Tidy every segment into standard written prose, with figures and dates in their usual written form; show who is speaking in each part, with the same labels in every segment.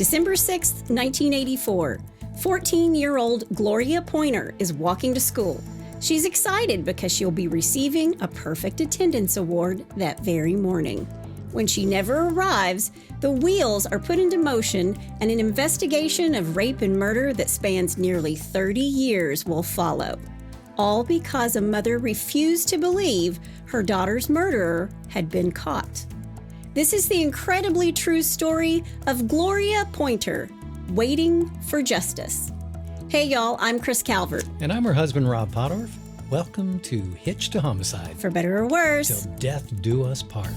Speaker 1: December 6th, 1984. 14-year-old Gloria Pointer is walking to school. She's excited because she'll be receiving a perfect attendance award that very morning. When she never arrives, the wheels are put into motion and an investigation of rape and murder that spans nearly 30 years will follow. All because a mother refused to believe her daughter's murderer had been caught. This is the incredibly true story of Gloria Pointer, waiting for justice. Hey y'all, I'm Chris Calvert.
Speaker 2: And I'm her husband, Rob Pottorff. Welcome to Hitched to Homicide.
Speaker 1: For better or worse.
Speaker 2: Till death do us part.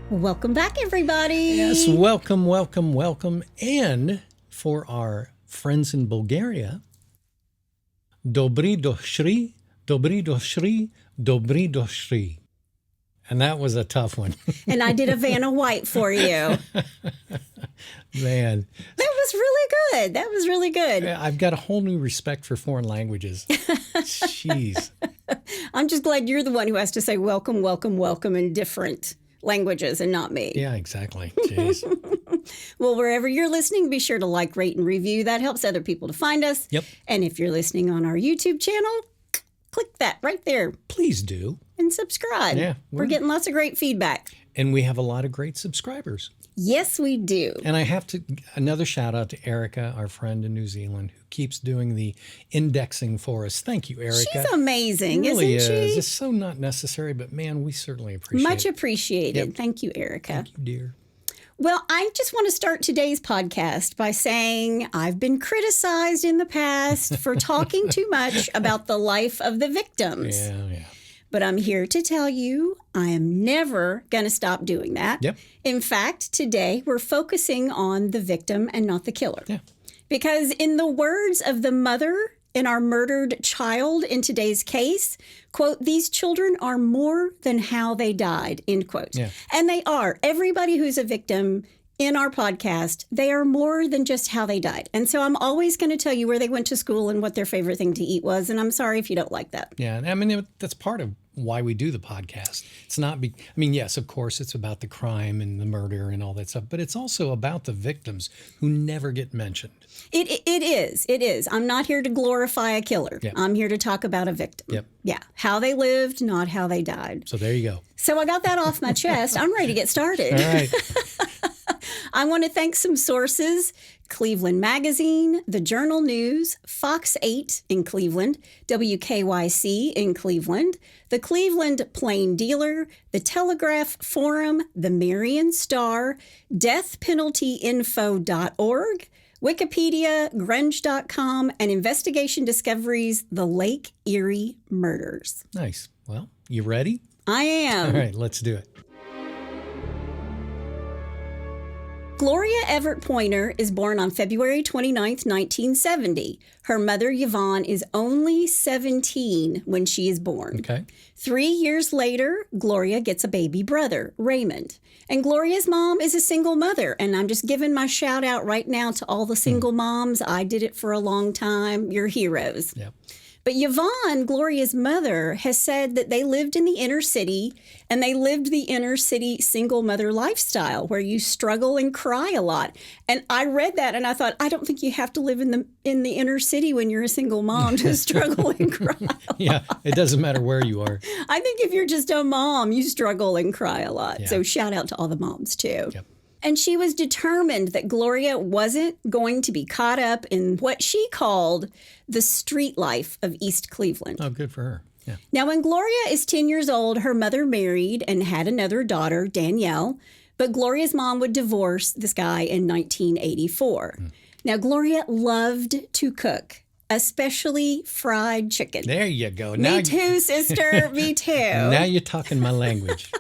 Speaker 1: Welcome back, everybody.
Speaker 2: Yes, welcome. And for our friends in Bulgaria, Dobry doshri, Dobry doshri, Dobry doshri. And that was a tough one.
Speaker 1: And I did a Vanna White for you.
Speaker 2: Man.
Speaker 1: That was really good.
Speaker 2: I've got a whole new respect for foreign languages. Jeez.
Speaker 1: I'm just glad you're the one who has to say welcome in different languages and not me.
Speaker 2: Yeah, exactly. Jeez.
Speaker 1: Well, wherever you're listening, be sure to like, rate, and review. That helps other people to find us.
Speaker 2: Yep.
Speaker 1: And if you're listening on our YouTube channel, click that right there.
Speaker 2: Please do.
Speaker 1: And subscribe.
Speaker 2: Yeah.
Speaker 1: We're getting lots of great feedback.
Speaker 2: And we have a lot of great subscribers.
Speaker 1: Yes, we do.
Speaker 2: And I have another shout out to Erica, our friend in New Zealand, who keeps doing the indexing for us. Thank you, Erica.
Speaker 1: She's amazing,
Speaker 2: really
Speaker 1: isn't she?
Speaker 2: It's so not necessary, but man, we certainly appreciate it.
Speaker 1: Much appreciated. Yep. Thank you, Erica.
Speaker 2: Thank you, dear.
Speaker 1: Well, I just want to start today's podcast by saying I've been criticized in the past for talking too much about the life of the victims.
Speaker 2: Yeah.
Speaker 1: But I'm here to tell you I am never going to stop doing that.
Speaker 2: Yep.
Speaker 1: In fact, today we're focusing on the victim and not the killer.
Speaker 2: Yeah.
Speaker 1: Because in the words of the mother in our murdered child in today's case, quote, "These children are more than how they died," end quote.
Speaker 2: Yeah.
Speaker 1: And they are. Everybody who's a victim in our podcast, they are more than just how they died. And so I'm always going to tell you where they went to school and what their favorite thing to eat was. And I'm sorry if you don't like that.
Speaker 2: Yeah. I mean, that's part of why we do the podcast. It's not, yes, of course, it's about the crime and the murder and all that stuff, but it's also about the victims who never get mentioned.
Speaker 1: It is. I'm not here to glorify a killer.
Speaker 2: Yep.
Speaker 1: I'm here to talk about a victim.
Speaker 2: Yep.
Speaker 1: Yeah. How they lived, not how they died.
Speaker 2: So there you go.
Speaker 1: So I got that off my chest. I'm ready to get started.
Speaker 2: All right.
Speaker 1: I want to thank some sources: Cleveland Magazine, The Journal News, Fox 8 in Cleveland, WKYC in Cleveland, the Cleveland Plain Dealer, the Telegraph Forum, the Marion Star, deathpenaltyinfo.org, Wikipedia, grunge.com, and Investigation Discoveries, The Lake Erie Murders.
Speaker 2: Nice. Well, you ready?
Speaker 1: I am.
Speaker 2: All right, let's do it.
Speaker 1: Gloria Everett Pointer is born on February 29th, 1970. Her mother, Yvonne, is only 17 when she is born.
Speaker 2: Okay.
Speaker 1: 3 years later, Gloria gets a baby brother, Raymond. And Gloria's mom is a single mother. And I'm just giving my shout out right now to all the single moms. I did it for a long time. You're heroes.
Speaker 2: Yep.
Speaker 1: But Yvonne, Gloria's mother, has said that they lived in the inner city, and they lived the inner city single mother lifestyle where you struggle and cry a lot. And I read that and I thought, I don't think you have to live in the inner city when you're a single mom to struggle and cry a lot.
Speaker 2: Yeah, it doesn't matter where you are.
Speaker 1: I think if you're just a mom, you struggle and cry a lot.
Speaker 2: Yeah.
Speaker 1: So shout out to all the moms too.
Speaker 2: Yep.
Speaker 1: And she was determined that Gloria wasn't going to be caught up in what she called the street life of East Cleveland.
Speaker 2: Oh, good for her. Yeah.
Speaker 1: Now, when Gloria is 10 years old, her mother married and had another daughter, Danielle, but Gloria's mom would divorce this guy in 1984. Now, Gloria loved to cook. especially fried chicken.
Speaker 2: There you go.
Speaker 1: Me too, sister. Me too.
Speaker 2: Now you're talking my language.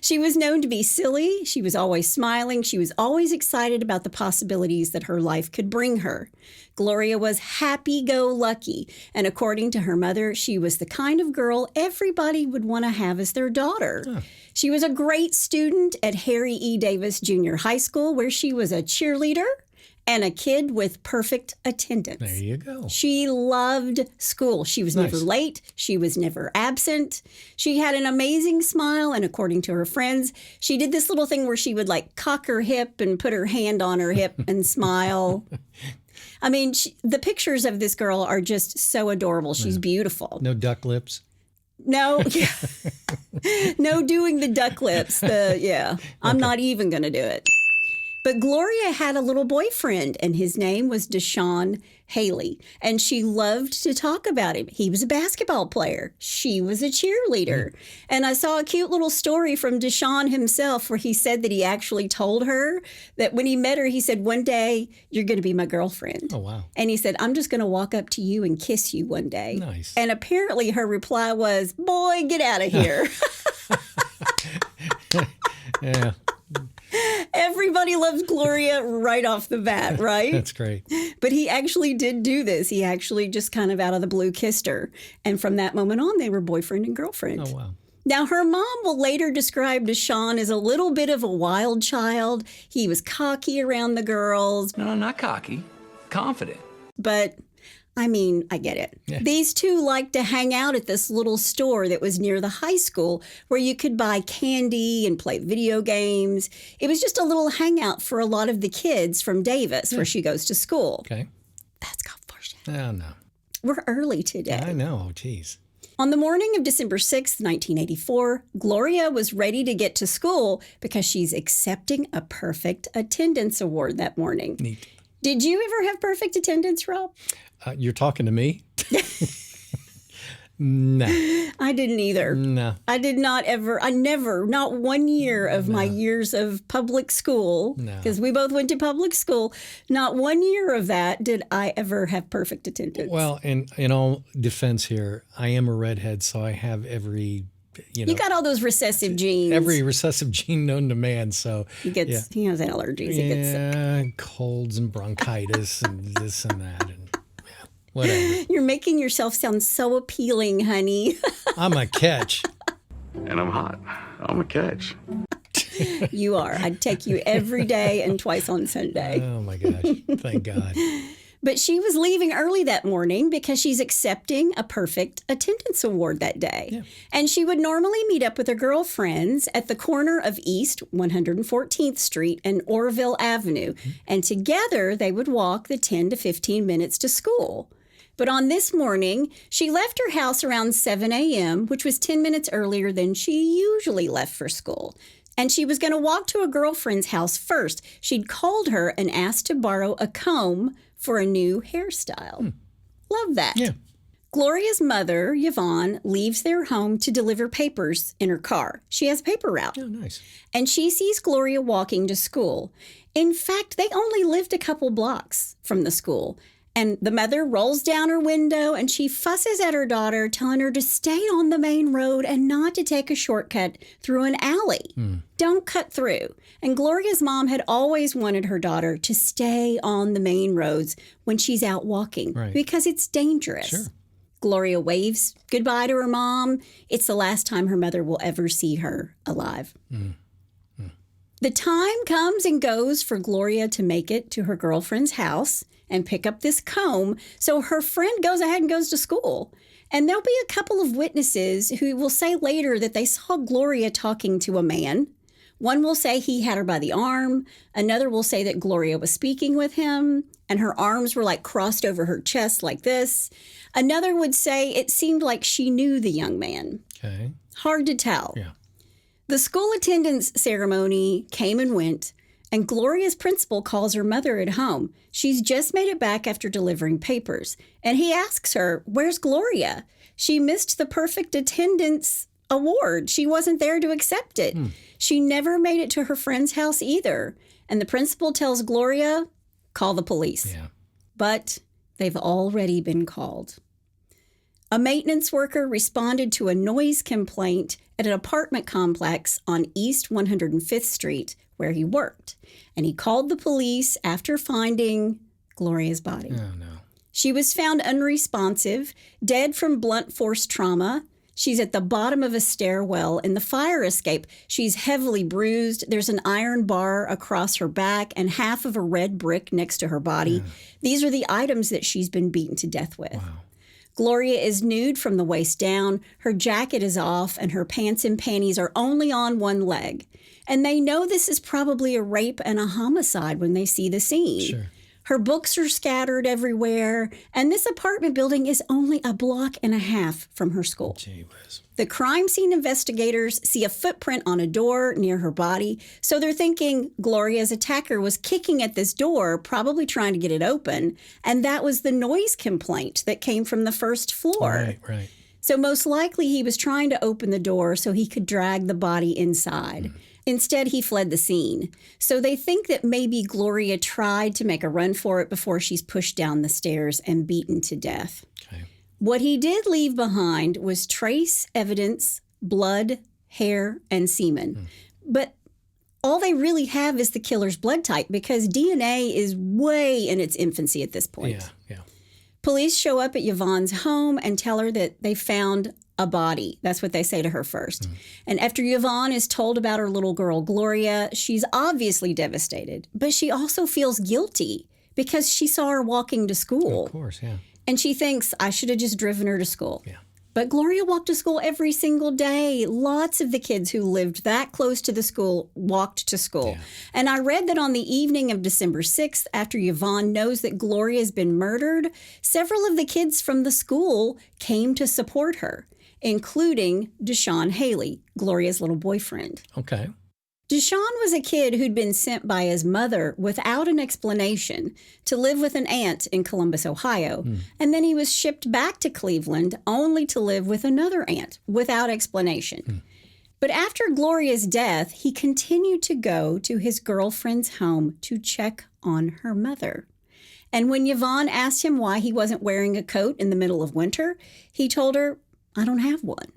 Speaker 1: She was known to be silly. She was always smiling. She was always excited about the possibilities that her life could bring her. Gloria was happy-go-lucky, and according to her mother, she was the kind of girl everybody would want to have as their daughter. Huh. She was a great student at Harry E. Davis Junior High School, where she was a cheerleader and a kid with perfect attendance.
Speaker 2: There you go.
Speaker 1: She loved school. She was never late. She was never absent. She had an amazing smile, and according to her friends, she did this little thing where she would like cock her hip and put her hand on her hip and smile. I mean, the pictures of this girl are just so adorable. She's beautiful.
Speaker 2: No duck lips.
Speaker 1: No, no doing the duck lips. I'm not even going to do it. But Gloria had a little boyfriend, and his name was Deshaun Haley, and she loved to talk about him. He was a basketball player. She was a cheerleader. And I saw a cute little story from Deshaun himself where he said that he actually told her that when he met her, he said, one day, you're going to be my girlfriend.
Speaker 2: Oh, wow.
Speaker 1: And he said, I'm just going to walk up to you and kiss you one day.
Speaker 2: Nice.
Speaker 1: And apparently her reply was, boy, get out of here.
Speaker 2: Yeah.
Speaker 1: Everybody loves Gloria right off the bat, right?
Speaker 2: That's great.
Speaker 1: But he actually did do this. He actually just kind of out of the blue kissed her. And from that moment on, they were boyfriend and girlfriend.
Speaker 2: Oh, wow.
Speaker 1: Now, her mom will later describe Deshaun as a little bit of a wild child. He was cocky around the girls.
Speaker 3: No, not cocky. Confident.
Speaker 1: But I mean, I get it. Yeah. These two liked to hang out at this little store that was near the high school where you could buy candy and play video games. It was just a little hangout for a lot of the kids from Davis, where she goes to school.
Speaker 2: Okay.
Speaker 1: That's called foreshadowing.
Speaker 2: Oh, no.
Speaker 1: We're early today.
Speaker 2: I know. Oh, geez.
Speaker 1: On the morning of December 6th, 1984, Gloria was ready to get to school because she's accepting a perfect attendance award that morning.
Speaker 2: Neat.
Speaker 1: Did you ever have perfect attendance, Rob?
Speaker 2: You're talking to me? No.
Speaker 1: I didn't either.
Speaker 2: No.
Speaker 1: I did not ever, not 1 year of my years of public school, because we both went to public school, not 1 year of that did I ever have perfect attendance.
Speaker 2: Well, in all defense here, I am a redhead, so I have every... You
Speaker 1: got all those recessive genes.
Speaker 2: Every recessive gene known to man. So
Speaker 1: he has allergies. He gets sick.
Speaker 2: Colds and bronchitis and this and that and whatever.
Speaker 1: You're making yourself sound so appealing, honey.
Speaker 2: I'm a catch.
Speaker 4: And I'm hot. I'm a catch.
Speaker 1: You are. I'd take you every day and twice on Sunday.
Speaker 2: Oh my gosh! Thank God.
Speaker 1: But she was leaving early that morning because she's accepting a perfect attendance award that day. Yeah. And she would normally meet up with her girlfriends at the corner of East 114th Street and Orville Avenue. Mm-hmm. And together they would walk the 10 to 15 minutes to school. But on this morning, she left her house around 7 a.m., which was 10 minutes earlier than she usually left for school. And she was going to walk to a girlfriend's house first. She'd called her and asked to borrow a comb for a new hairstyle. Love that.
Speaker 2: Yeah.
Speaker 1: Gloria's mother, Yvonne, leaves their home to deliver papers in her car. She has a paper route.
Speaker 2: Oh, nice.
Speaker 1: And she sees Gloria walking to school. In fact, they only lived a couple blocks from the school. And the mother rolls down her window and she fusses at her daughter, telling her to stay on the main road and not to take a shortcut through an alley. Don't cut through. And Gloria's mom had always wanted her daughter to stay on the main roads when she's out walking because it's dangerous.
Speaker 2: Sure.
Speaker 1: Gloria waves goodbye to her mom. It's the last time her mother will ever see her alive. The time comes and goes for Gloria to make it to her girlfriend's house and pick up this comb. So her friend goes ahead and goes to school. And there'll be a couple of witnesses who will say later that they saw Gloria talking to a man. One will say he had her by the arm. Another will say that Gloria was speaking with him and her arms were like crossed over her chest like this. Another would say it seemed like she knew the young man.
Speaker 2: Okay.
Speaker 1: Hard to tell.
Speaker 2: Yeah.
Speaker 1: The school attendance ceremony came and went, and Gloria's principal calls her mother at home. She's just made it back after delivering papers, and he asks her, "Where's Gloria? She missed the perfect attendance award. She wasn't there to accept it. She never made it to her friend's house either." And the principal tells Gloria, "Call the police."
Speaker 2: Yeah.
Speaker 1: But They've already been called. A maintenance worker responded to a noise complaint at an apartment complex on East 105th Street where he worked, and he called the police after finding Gloria's body.
Speaker 2: Oh, no.
Speaker 1: She was found unresponsive, dead from blunt force trauma. She's at the bottom of a stairwell in the fire escape. She's heavily bruised. There's an iron bar across her back and half of a red brick next to her body. These are the items that she's been beaten to death with.
Speaker 2: Wow.
Speaker 1: Gloria is nude from the waist down. Her jacket is off and her pants and panties are only on one leg. And they know this is probably a rape and a homicide when they see the scene.
Speaker 2: Sure.
Speaker 1: Her books are scattered everywhere, and this apartment building is only a block and a half from her school.
Speaker 2: Gee whiz.
Speaker 1: The crime scene investigators see a footprint on a door near her body, so they're thinking Gloria's attacker was kicking at this door, probably trying to get it open, and that was the noise complaint that came from the first floor.
Speaker 2: Right.
Speaker 1: So most likely he was trying to open the door so he could drag the body inside. Instead, he fled the scene. So they think that maybe Gloria tried to make a run for it before she's pushed down the stairs and beaten to death.
Speaker 2: Okay.
Speaker 1: What he did leave behind was trace evidence, blood, hair, and semen. But all they really have is the killer's blood type because DNA is way in its infancy at this point.
Speaker 2: Yeah.
Speaker 1: Police show up at Yvonne's home and tell her that they found a body. That's what they say to her first. And after Yvonne is told about her little girl, Gloria, she's obviously devastated, but she also feels guilty because she saw her walking to school.
Speaker 2: Of course, yeah.
Speaker 1: And she thinks, I should have just driven her to school.
Speaker 2: Yeah.
Speaker 1: But Gloria walked to school every single day. Lots of the kids who lived that close to the school walked to school.
Speaker 2: Yeah.
Speaker 1: And I read that on the evening of December 6th, after Yvonne knows that Gloria has been murdered, several of the kids from the school came to support her, including Deshaun Haley, Gloria's little boyfriend.
Speaker 2: Okay.
Speaker 1: Deshaun was a kid who'd been sent by his mother without an explanation to live with an aunt in Columbus, Ohio. And then he was shipped back to Cleveland only to live with another aunt without explanation. But after Gloria's death, he continued to go to his girlfriend's home to check on her mother. And when Yvonne asked him why he wasn't wearing a coat in the middle of winter, he told her, I don't have one.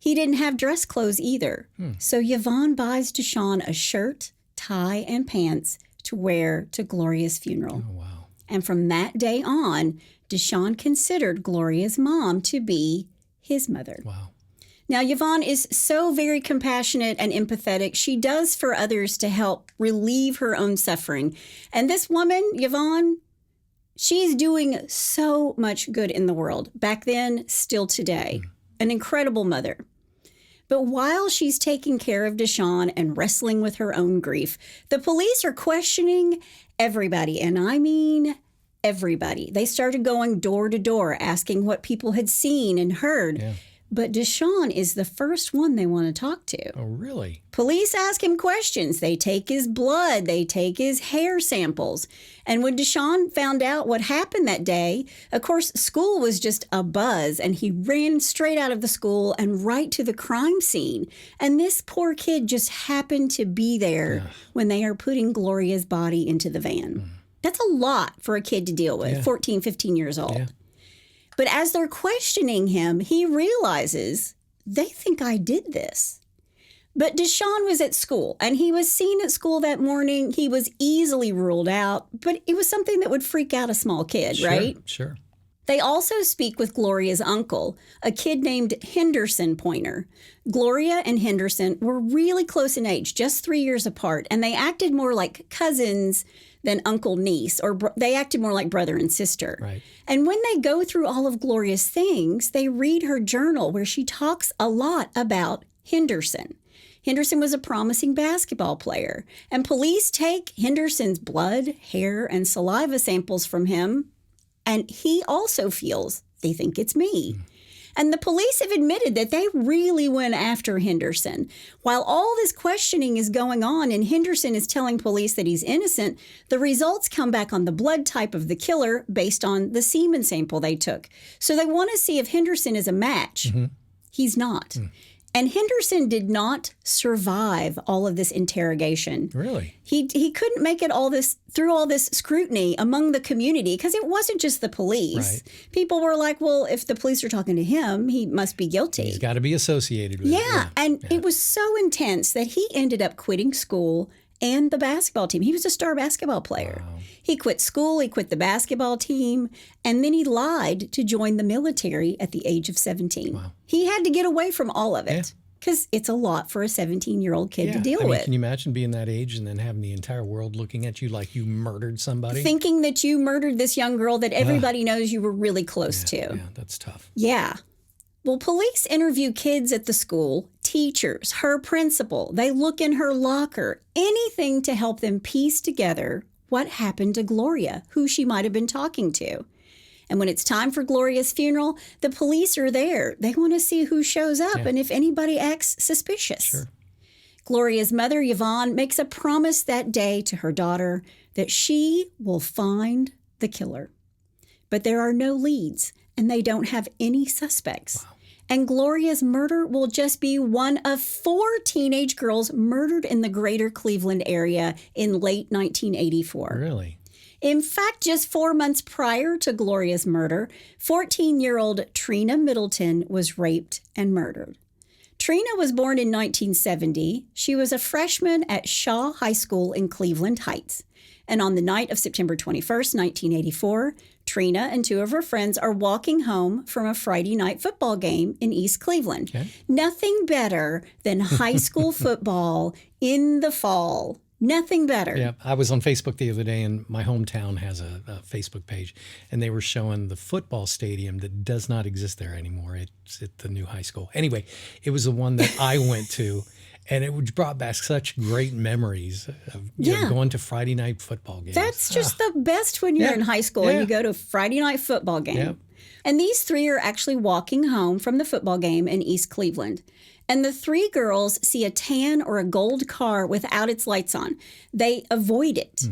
Speaker 1: He didn't have dress clothes either. So Yvonne buys Deshaun a shirt, tie, and pants to wear to Gloria's funeral.
Speaker 2: Oh, wow.
Speaker 1: And from that day on, Deshaun considered Gloria's mom to be his mother.
Speaker 2: Wow.
Speaker 1: Now, Yvonne is so very compassionate and empathetic. She does for others to help relieve her own suffering. And this woman, Yvonne, she's doing so much good in the world. Back then, still today. An incredible mother. But while she's taking care of Deshaun and wrestling with her own grief, the police are questioning everybody. And I mean everybody. They started going door to door, asking what people had seen and heard.
Speaker 2: Yeah.
Speaker 1: But Deshaun is the first one they want to talk to.
Speaker 2: Oh, really?
Speaker 1: Police ask him questions. They take his blood. They take his hair samples. And when Deshaun found out what happened that day, of course, school was just a buzz. And he ran straight out of the school and right to the crime scene. And this poor kid just happened to be there when they are putting Gloria's body into the van. That's a lot for a kid to deal with, 14, 15 years old.
Speaker 2: Yeah.
Speaker 1: But as they're questioning him, he realizes they think I did this. But Deshaun was at school, and he was seen at school that morning. He was easily ruled out, but it was something that would freak out a small kid, right?
Speaker 2: Sure.
Speaker 1: They also speak with Gloria's uncle, a kid named Henderson Pointer. Gloria and Henderson were really close in age, just 3 years apart, and they acted more like cousins than uncle-niece, or they acted more like brother and sister.
Speaker 2: Right.
Speaker 1: And when they go through all of Gloria's things, they read her journal where she talks a lot about Henderson. Henderson was a promising basketball player, and police take Henderson's blood, hair, and saliva samples from him, and he also feels they think it's me. And the police have admitted that they really went after Henderson. While all this questioning is going on and Henderson is telling police that he's innocent, the results come back on the blood type of the killer based on the semen sample they took. So they want to see if Henderson is a match. He's not. And Henderson did not survive all of this interrogation.
Speaker 2: Really?
Speaker 1: He couldn't make it through all this scrutiny among the community because it wasn't just the police.
Speaker 2: Right.
Speaker 1: People were like, well, if the police are talking to him, he must be guilty.
Speaker 2: He's got to be associated with it.
Speaker 1: Yeah, and it was so intense that he ended up quitting school and the basketball team. He was a star basketball player.
Speaker 2: Wow.
Speaker 1: He quit school, he quit the basketball team, and then he lied to join the military at the age of 17.
Speaker 2: Wow.
Speaker 1: He had to get away from all of it because it's a lot for a 17-year-old kid to deal with.
Speaker 2: Can you imagine being that age and then having the entire world looking at you like you murdered somebody?
Speaker 1: Thinking that you murdered this young girl that everybody knows you were really close to.
Speaker 2: Yeah, that's tough.
Speaker 1: Yeah. Well, police interview kids at the school, teachers, her principal. They look in her locker, anything to help them piece together what happened to Gloria, who she might have been talking to. And when it's time for Gloria's funeral, the police are there. They want to see who shows up and if anybody acts suspicious.
Speaker 2: Sure.
Speaker 1: Gloria's mother, Yvonne, makes a promise that day to her daughter that she will find the killer. But there are no leads, and they don't have any suspects.
Speaker 2: Wow.
Speaker 1: And Gloria's murder will just be one of 4 teenage girls murdered in the greater Cleveland area in late 1984.
Speaker 2: Really?
Speaker 1: In fact, just 4 months prior to Gloria's murder, 14-year-old Trina Middleton was raped and murdered. Trina was born in 1970. She was a freshman at Shaw High School in Cleveland Heights. And on the night of September 21st, 1984, Trina and 2 of her friends are walking home from a Friday night football game in East Cleveland. Okay. Nothing better than high school football in the fall. Nothing better.
Speaker 2: Yeah, I was on Facebook the other day, and my hometown has a Facebook page, and they were showing the football stadium that does not exist there anymore. It's at the new high school. Anyway, it was the one that I went to, and it brought back such great memories of going to Friday night football games.
Speaker 1: That's just the best when you're in high school and you go to a Friday night football game.
Speaker 2: Yep.
Speaker 1: And these 3 are actually walking home from the football game in East Cleveland. And the 3 girls see a tan or a gold car without its lights on. They avoid it.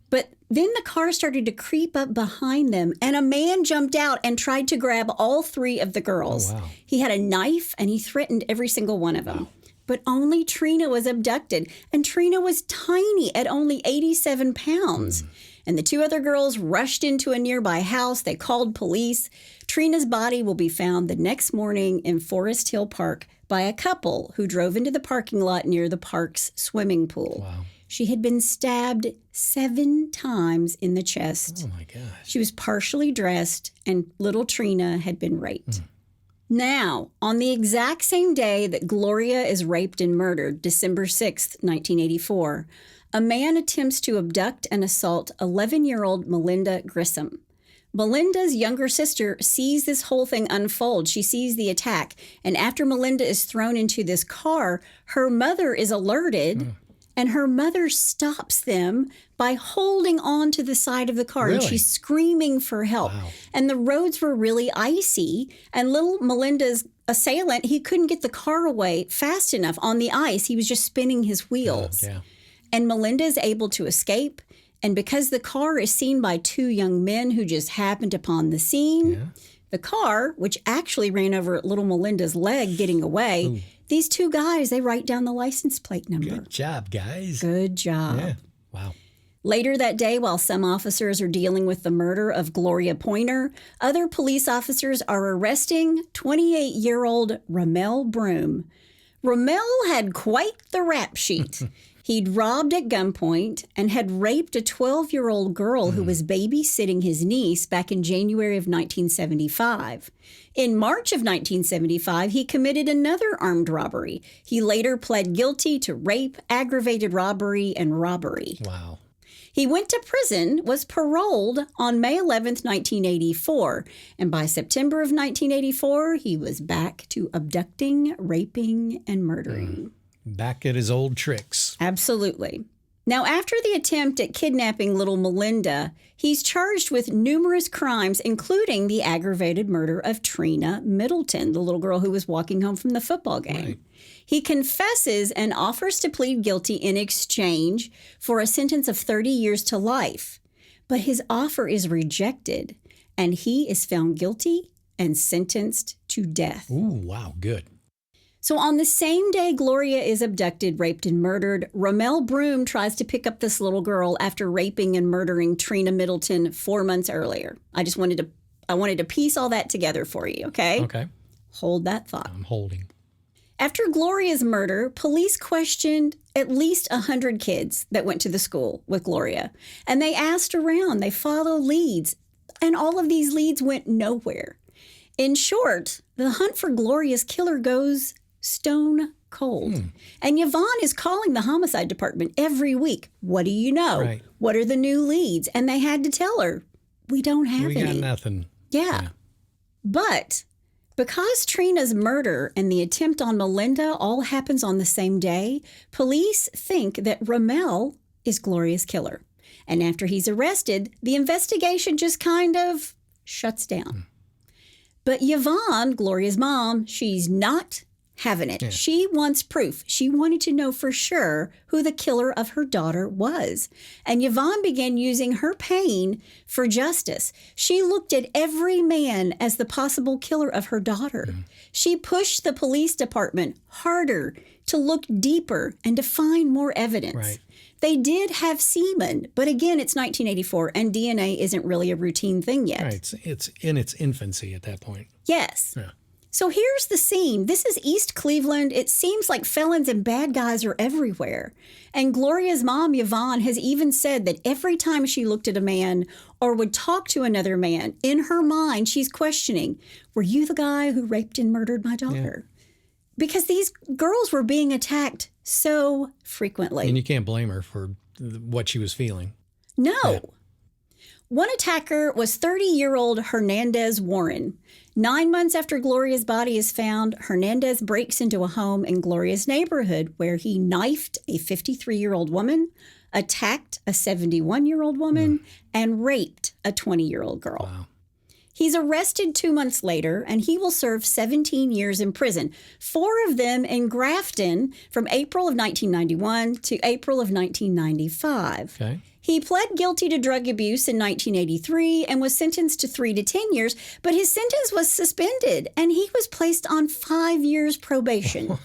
Speaker 1: But then the car started to creep up behind them, and a man jumped out and tried to grab all 3 of the girls.
Speaker 2: Oh, wow.
Speaker 1: He had a knife, and he threatened every single one of them. Wow. But only Trina was abducted, and Trina was tiny at only 87 pounds. And the 2 other girls rushed into a nearby house. They called police. Trina's body will be found the next morning in Forest Hill Park by a couple who drove into the parking lot near the park's swimming pool. Wow. She had been stabbed 7 times in the chest.
Speaker 2: Oh, my gosh.
Speaker 1: She was partially dressed, and little Trina had been raped. Now, on the exact same day that Gloria is raped and murdered, December 6th, 1984, a man attempts to abduct and assault 11-year-old Melinda Grissom. Melinda's younger sister sees this whole thing unfold. She sees the attack. And after Melinda is thrown into this car, her mother is alerted, and her mother stops them by holding on to the side of the car.
Speaker 2: Really?
Speaker 1: And she's screaming for help. Wow. And the roads were really icy. And little Melinda's assailant, he couldn't get the car away fast enough on the ice. He was just spinning his wheels. And Melinda is able to escape. And because the car is seen by 2 young men who just happened upon the scene, the car, which actually ran over little Melinda's leg getting away, these 2 guys, they write down the license plate number.
Speaker 2: Good job, guys.
Speaker 1: Good job.
Speaker 2: Yeah. Wow.
Speaker 1: Later that day, while some officers are dealing with the murder of Gloria Pointer, other police officers are arresting 28-year-old Ramel Broom. Ramel had quite the rap sheet. He'd robbed at gunpoint and had raped a 12-year-old girl who was babysitting his niece back in January of 1975. In March of 1975, he committed another armed robbery. He later pled guilty to rape, aggravated robbery, and robbery.
Speaker 2: Wow.
Speaker 1: He went to prison, was paroled on May 11th, 1984, and by September of 1984, he was back to abducting, raping, and murdering.
Speaker 2: Back at his old tricks.
Speaker 1: Absolutely. Now, after the attempt at kidnapping little Melinda, he's charged with numerous crimes, including the aggravated murder of Trina Middleton, the little girl who was walking home from the football game. Right. He confesses and offers to plead guilty in exchange for a sentence of 30 years to life. But his offer is rejected, and he is found guilty and sentenced to death.
Speaker 2: Ooh, wow, good.
Speaker 1: So on the same day Gloria is abducted, raped, and murdered, Ramel Broom tries to pick up this little girl after raping and murdering Trina Middleton 4 months earlier. I wanted to piece all that together for you, okay?
Speaker 2: Okay.
Speaker 1: Hold that thought.
Speaker 2: I'm holding.
Speaker 1: After Gloria's murder, police questioned at least 100 kids that went to the school with Gloria. And they asked around, they followed leads, and all of these leads went nowhere. In short, the hunt for Gloria's killer goes stone cold. And Yvonne is calling the homicide department every week. What do you know?
Speaker 2: Right.
Speaker 1: What are the new leads? And they had to tell her, we don't have
Speaker 2: We
Speaker 1: any.
Speaker 2: got nothing.
Speaker 1: Yeah. But because Trina's murder and the attempt on Melinda all happens on the same day, police think that Ramel is Gloria's killer. And after he's arrested, the investigation just kind of shuts down. But Yvonne, Gloria's mom, she's not having it.
Speaker 2: Yeah.
Speaker 1: She wants proof. She wanted to know for sure who the killer of her daughter was. And Yvonne began using her pain for justice. She looked at every man as the possible killer of her daughter. She pushed the police department harder to look deeper and to find more evidence.
Speaker 2: Right.
Speaker 1: They did have semen, but again, it's 1984 and DNA isn't really a routine thing yet.
Speaker 2: Right. It's in its infancy at that point.
Speaker 1: Yes.
Speaker 2: Yeah.
Speaker 1: So here's the scene. This is East Cleveland. It seems like felons and bad guys are everywhere. And Gloria's mom, Yvonne, has even said that every time she looked at a man or would talk to another man, in her mind, she's questioning, were you the guy who raped and murdered my daughter? Because these girls were being attacked so frequently.
Speaker 2: And you can't blame her for what she was feeling.
Speaker 1: No.
Speaker 2: Yeah.
Speaker 1: One attacker was 30-year-old Hernandez Warren. 9 months after Gloria's body is found, Hernandez breaks into a home in Gloria's neighborhood where he knifed a 53-year-old woman, attacked a 71-year-old woman, and raped a 20-year-old girl.
Speaker 2: Wow.
Speaker 1: He's arrested 2 months later, and he will serve 17 years in prison, 4 of them in Grafton from April of 1991 to April of 1995.
Speaker 2: Okay.
Speaker 1: He pled guilty to drug abuse in 1983 and was sentenced to 3 to 10 years, but his sentence was suspended, and he was placed on 5 years probation.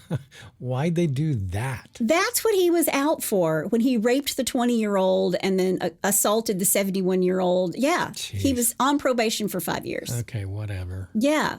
Speaker 2: Why'd they do that?
Speaker 1: That's what he was out for when he raped the 20-year-old and then assaulted the 71-year-old. Yeah, he
Speaker 2: Jeez.
Speaker 1: was on probation for 5 years.
Speaker 2: Okay, whatever.
Speaker 1: Yeah.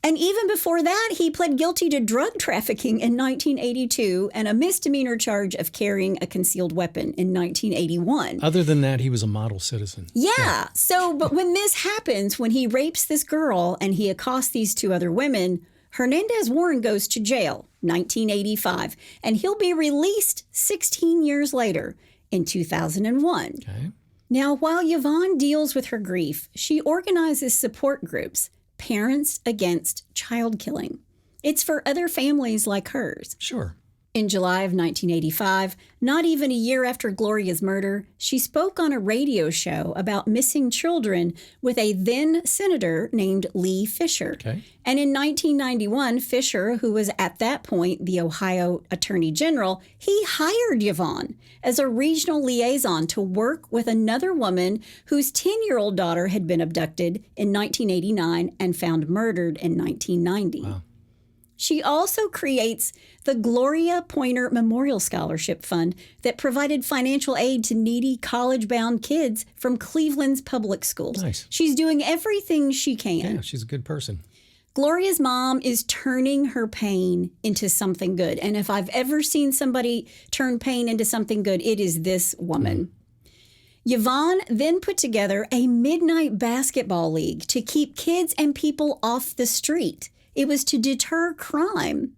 Speaker 1: And even before that, he pled guilty to drug trafficking in 1982 and a misdemeanor charge of carrying a concealed weapon in 1981.
Speaker 2: Other than that, he was a model citizen.
Speaker 1: Yeah. So, but when this happens, when he rapes this girl and he accosts these 2 other women, Hernandez Warren goes to jail, 1985, and he'll be released 16 years later in 2001.
Speaker 2: Okay.
Speaker 1: Now, while Yvonne deals with her grief, she organizes support groups, Parents Against Child Killing. It's for other families like hers.
Speaker 2: Sure.
Speaker 1: In July of 1985, not even a year after Gloria's murder, she spoke on a radio show about missing children with a then senator named Lee Fisher.
Speaker 2: Okay.
Speaker 1: And in 1991, Fisher, who was at that point the Ohio Attorney General, he hired Yvonne as a regional liaison to work with another woman whose 10-year-old daughter had been abducted in 1989 and found murdered in 1990.
Speaker 2: Wow.
Speaker 1: She also creates the Gloria Pointer Memorial Scholarship Fund that provided financial aid to needy college-bound kids from Cleveland's public schools.
Speaker 2: Nice.
Speaker 1: She's doing everything she can.
Speaker 2: Yeah, she's a good person.
Speaker 1: Gloria's mom is turning her pain into something good. And if I've ever seen somebody turn pain into something good, it is this woman. Yvonne then put together a midnight basketball league to keep kids and people off the street. It was to deter crime.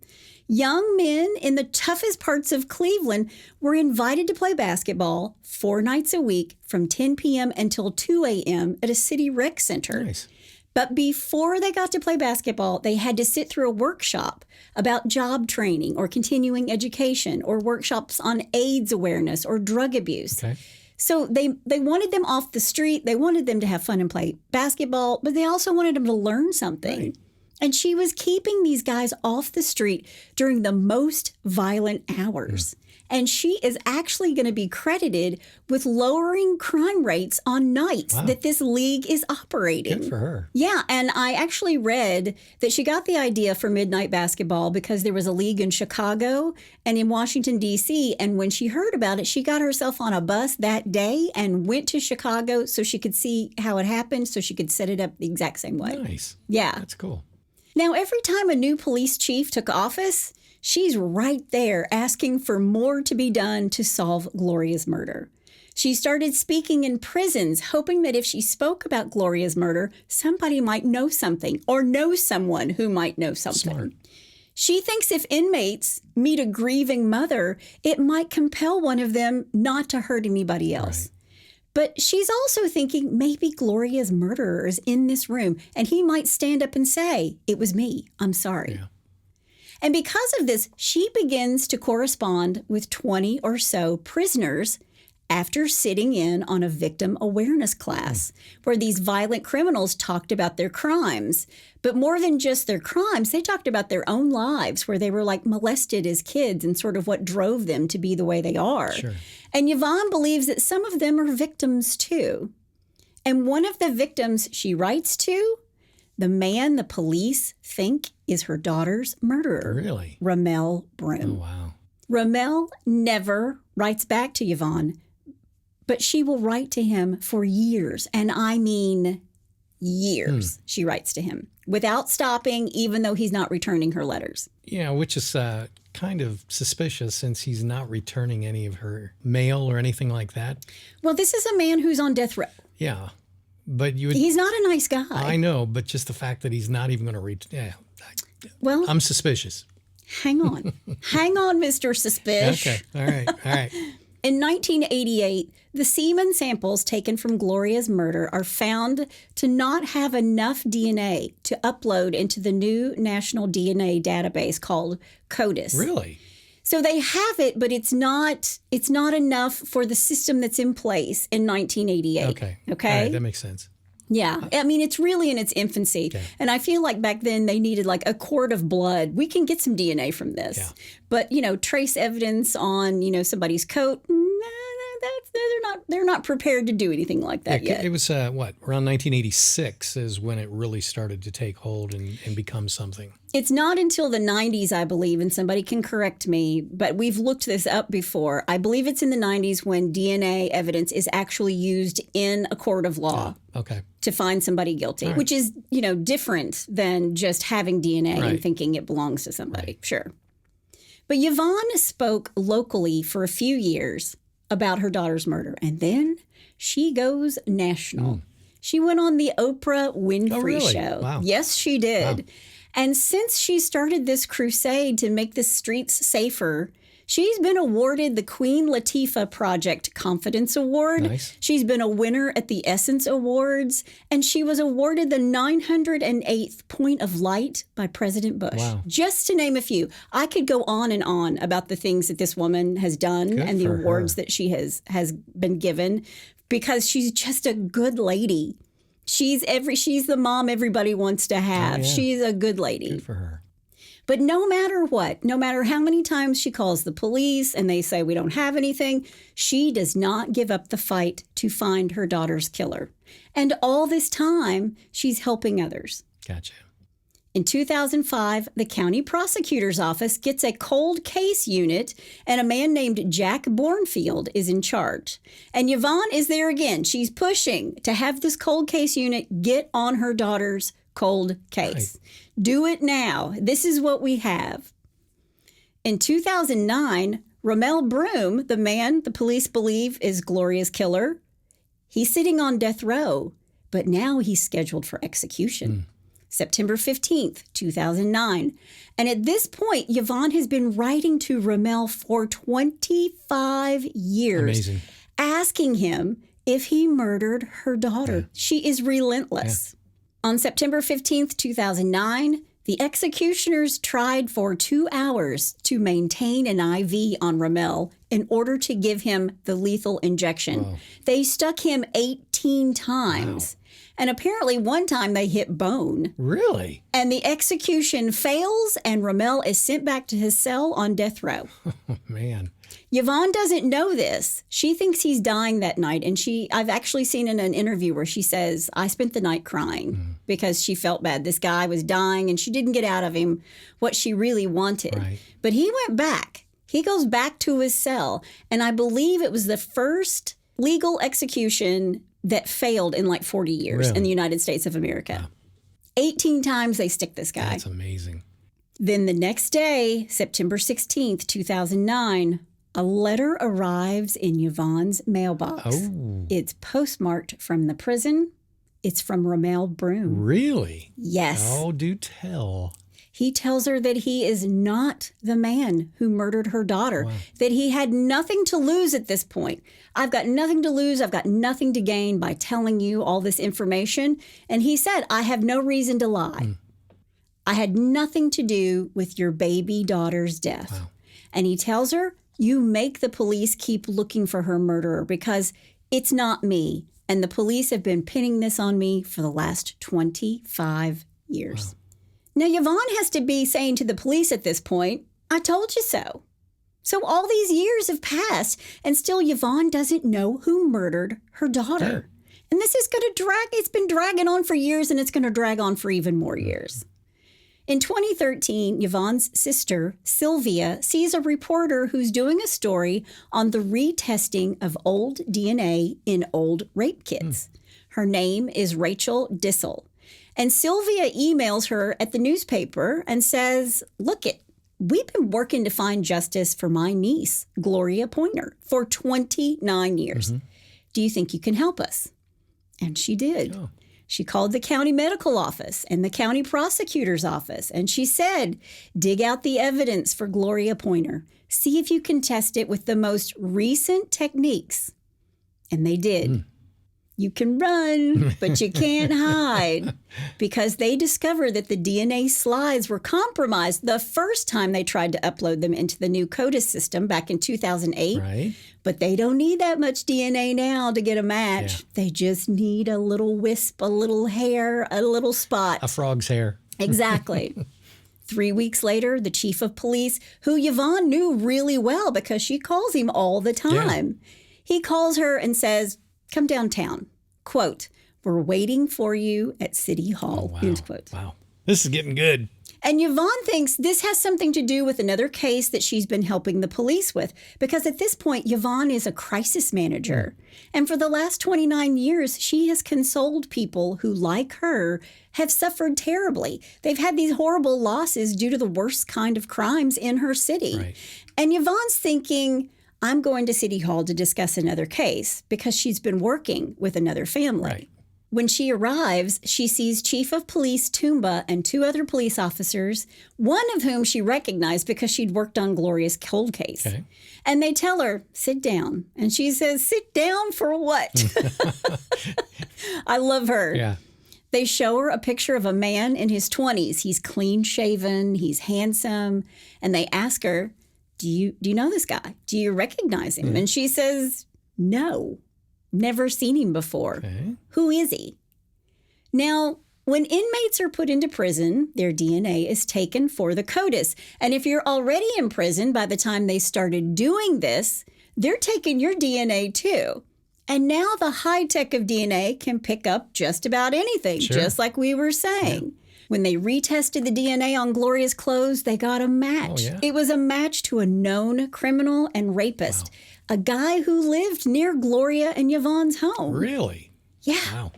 Speaker 1: Young men in the toughest parts of Cleveland were invited to play basketball 4 nights a week from 10 p.m. until 2 a.m. at a city rec center.
Speaker 2: Nice.
Speaker 1: But before they got to play basketball, they had to sit through a workshop about job training or continuing education or workshops on AIDS awareness or drug abuse.
Speaker 2: Okay.
Speaker 1: So they wanted them off the street. They wanted them to have fun and play basketball, but they also wanted them to learn something.
Speaker 2: Right.
Speaker 1: And she was keeping these guys off the street during the most violent hours. And she is actually going to be credited with lowering crime rates on nights that this league is operating.
Speaker 2: Good for her.
Speaker 1: Yeah, and I actually read that she got the idea for midnight basketball because there was a league in Chicago and in Washington, D.C., and when she heard about it, she got herself on a bus that day and went to Chicago so she could see how it happened, so she could set it up the exact same way.
Speaker 2: Nice.
Speaker 1: Yeah.
Speaker 2: That's cool.
Speaker 1: Now, every time a new police chief took office, she's right there asking for more to be done to solve Gloria's murder. She started speaking in prisons, hoping that if she spoke about Gloria's murder, somebody might know something or know someone who might know something.
Speaker 2: Smart.
Speaker 1: She thinks if inmates meet a grieving mother, it might compel one of them not to hurt anybody else.
Speaker 2: Right.
Speaker 1: But she's also thinking maybe Gloria's murderer is in this room and he might stand up and say, "It was me. I'm sorry."
Speaker 2: Yeah.
Speaker 1: And because of this, she begins to correspond with 20 or so prisoners after sitting in on a victim awareness class where these violent criminals talked about their crimes. But more than just their crimes, they talked about their own lives where they were like molested as kids and sort of what drove them to be the way they are.
Speaker 2: Sure.
Speaker 1: And Yvonne believes that some of them are victims too. And one of the victims she writes to, the man the police think is her daughter's murderer.
Speaker 2: Really?
Speaker 1: Ramel
Speaker 2: Oh,
Speaker 1: Broom.
Speaker 2: wow.
Speaker 1: Ramel never writes back to Yvonne, but she will write to him for years. And I mean years. She writes to him without stopping, even though he's not returning her letters.
Speaker 2: Yeah, which is kind of suspicious since he's not returning any of her mail or anything like that.
Speaker 1: Well, this is a man who's on death row.
Speaker 2: Yeah. But you would,
Speaker 1: He's not a nice guy.
Speaker 2: I know, but just the fact that he's not even going to reach,
Speaker 1: Well,
Speaker 2: I'm suspicious.
Speaker 1: hang on. Hang on, Mr. Suspish.
Speaker 2: Okay. All right. All right.
Speaker 1: In 1988, the semen samples taken from Gloria's murder are found to not have enough DNA to upload into the new national DNA database called CODIS.
Speaker 2: Really?
Speaker 1: So they have it, but it's not enough for the system that's in place in 1988.
Speaker 2: Okay.
Speaker 1: Okay.
Speaker 2: All right, that makes sense.
Speaker 1: Yeah. I mean, it's really in its infancy.
Speaker 2: Okay.
Speaker 1: And I feel like back then they needed like a quart of blood. We can get some DNA from this.
Speaker 2: Yeah.
Speaker 1: But, trace evidence on, somebody's coat, they're not prepared to do anything like that yet.
Speaker 2: It was, around 1986 is when it really started to take hold and become something.
Speaker 1: It's not until the 90s, I believe, and somebody can correct me, but we've looked this up before. I believe it's in the 90s when DNA evidence is actually used in a court of law.
Speaker 2: Okay.
Speaker 1: To find somebody guilty,
Speaker 2: All right.
Speaker 1: which is, different than just having DNA and
Speaker 2: Right.
Speaker 1: thinking it belongs to somebody. Sure. But Yvonne spoke locally for a few years about her daughter's murder, and then she goes national. She went on the Oprah Winfrey
Speaker 2: Oh, really?
Speaker 1: Show.
Speaker 2: Wow.
Speaker 1: Yes, she did.
Speaker 2: Wow.
Speaker 1: And since she started this crusade to make the streets safer, she's been awarded the Queen Latifah Project Confidence Award.
Speaker 2: Nice.
Speaker 1: She's been a winner at the Essence Awards, and she was awarded the 908th Point of Light by President Bush.
Speaker 2: Wow.
Speaker 1: Just to name a few. I could go on and on about the things that this woman has done
Speaker 2: Good
Speaker 1: and the
Speaker 2: for
Speaker 1: awards
Speaker 2: her.
Speaker 1: that she has been given because she's just a good lady. She's the mom everybody wants to have.
Speaker 2: Oh, yeah.
Speaker 1: She's a good lady.
Speaker 2: Good for her.
Speaker 1: But no matter what, no matter how many times she calls the police and they say we don't have anything, she does not give up the fight to find her daughter's killer. And all this time, she's helping others.
Speaker 2: Gotcha.
Speaker 1: In 2005, the county prosecutor's office gets a cold case unit, and a man named Jack Bornfield is in charge. And Yvonne is there again. She's pushing to have this cold case unit get on her daughter's cold case. Right. Do it now. This is what we have. In 2009, Ramel Broom, the man the police believe is Gloria's killer, he's sitting on death row, but now he's scheduled for execution. September 15th, 2009. And at this point, Yvonne has been writing to Ramel for 25 years,
Speaker 2: Amazing.
Speaker 1: asking him if he murdered her daughter.
Speaker 2: Yeah.
Speaker 1: She is relentless. On September 15th, 2009, the executioners tried for 2 hours to maintain an IV on Ramel in order to give him the lethal injection.
Speaker 2: Wow.
Speaker 1: They stuck him 18 times. Wow. And apparently one time they hit bone.
Speaker 2: Really?
Speaker 1: And the execution fails and Ramel is sent back to his cell on death row.
Speaker 2: Oh, man.
Speaker 1: Yvonne doesn't know this. She thinks he's dying that night. And I've actually seen in an interview where she says, I spent the night crying because she felt bad. This guy was dying and she didn't get out of him what she really wanted.
Speaker 2: Right.
Speaker 1: But he went back. He goes back to his cell. And I believe it was the first legal execution that failed in like 40 years in the United States of America. Wow. 18 times they stick this guy.
Speaker 2: That's amazing.
Speaker 1: Then the next day, September 16th, 2009, a letter arrives in Yvonne's mailbox.
Speaker 2: Oh.
Speaker 1: It's postmarked from the prison. It's from Ramel Broom.
Speaker 2: Really?
Speaker 1: Yes.
Speaker 2: Oh, do tell.
Speaker 1: He tells her that he is not the man who murdered her daughter, that he had nothing to lose at this point. I've got nothing to lose. I've got nothing to gain by telling you all this information. And he said, I have no reason to lie. I had nothing to do with your baby daughter's death.
Speaker 2: Wow.
Speaker 1: And he tells her, you make the police keep looking for her murderer because it's not me. And the police have been pinning this on me for the last 25 years. Wow. Now, Yvonne has to be saying to the police at this point, I told you so. So all these years have passed, and still Yvonne doesn't know who murdered her daughter. And this is going to it's been dragging on for years, and it's going to drag on for even more years. In 2013, Yvonne's sister, Sylvia, sees a reporter who's doing a story on the retesting of old DNA in old rape kits. Her name is Rachel Dissel. And Sylvia emails her at the newspaper and says, look, we've been working to find justice for my niece, Gloria Pointer, for 29 years. Do you think you can help us? And she did. Oh. She called the county medical office and the county prosecutor's office, and she said, dig out the evidence for Gloria Pointer. See if you can test it with the most recent techniques. And they did. You can run, but you can't hide, because they discovered that the DNA slides were compromised the first time they tried to upload them into the new CODIS system back in 2008.
Speaker 2: Right.
Speaker 1: But they don't need that much DNA now to get a match. Yeah. They just need a little wisp, a little hair, a little spot.
Speaker 2: A frog's hair.
Speaker 1: Exactly. 3 weeks later, the chief of police, who Yvonne knew really well because she calls him all the time, he calls her and says, come downtown. Quote, we're waiting for you at City Hall.
Speaker 2: Oh, wow.
Speaker 1: End quote.
Speaker 2: Wow. This is getting good.
Speaker 1: And Yvonne thinks this has something to do with another case that she's been helping the police with, because at this point, Yvonne is a crisis manager. And for the last 29 years, she has consoled people who, like her, have suffered terribly. They've had these horrible losses due to the worst kind of crimes in her city.
Speaker 2: Right.
Speaker 1: And Yvonne's thinking, I'm going to City Hall to discuss another case because she's been working with another family.
Speaker 2: Right.
Speaker 1: When she arrives, she sees Chief of Police Toomba and 2 other police officers, one of whom she recognized because she'd worked on Gloria's cold case. Okay. And they tell her, sit down. And she says, sit down for what? I love her.
Speaker 2: Yeah.
Speaker 1: They show her a picture of a man in his 20s. He's clean shaven. He's handsome. And they ask her, do you know this guy? Do you recognize him? And she says, no, never seen him before. Okay. Who is he? Now, when inmates are put into prison, their DNA is taken for the CODIS. And if you're already in prison by the time they started doing this, they're taking your DNA too. And now the high tech of DNA can pick up just about anything, just like we were saying. Yeah. When they retested the DNA on Gloria's clothes, they got a match. Oh, yeah. It was a match to a known criminal and rapist, a guy who lived near Gloria and Yvonne's home.
Speaker 2: Really?
Speaker 1: Yeah.
Speaker 2: Wow.